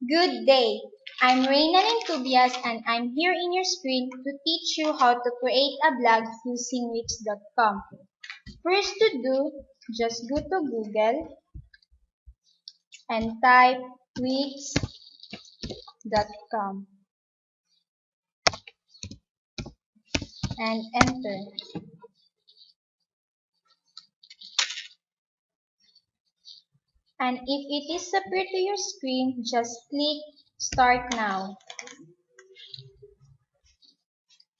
Good day. I'm Reynan and Tobias and I'm here in your screen to teach you how to create a blog using Wix.com. First to do, just go to Google and type Wix.com and enter. And if it is appear to your screen, just click Start Now.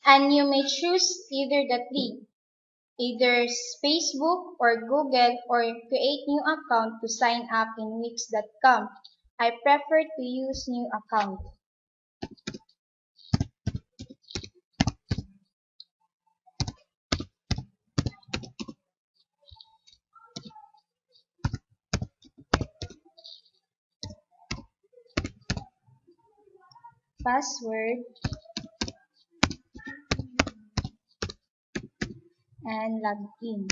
And you may choose either the three. Either Facebook or Google or create new account to sign up in Wix.com. I prefer to use new account. Password and login.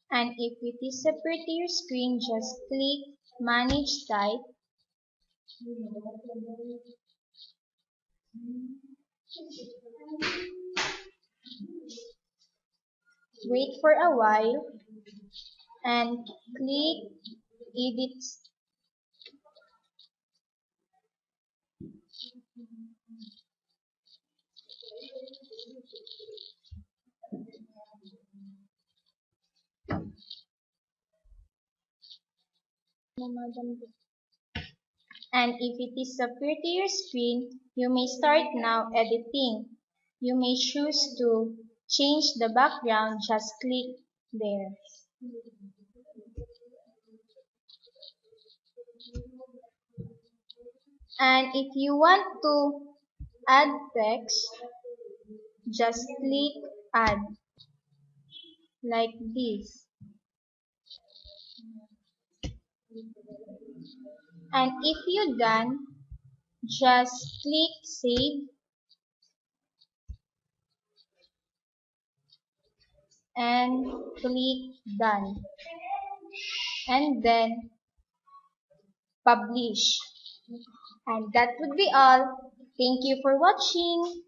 And if it is appear to your screen, just click Manage Site. Wait for a while and click Edit. And if it is appear to your screen, you may start now editing. You may choose to change the background, just click there. And if you want to add text, just click add, like this. And if you're done, just click save and click done. And then publish. And that would be all. Thank you for watching.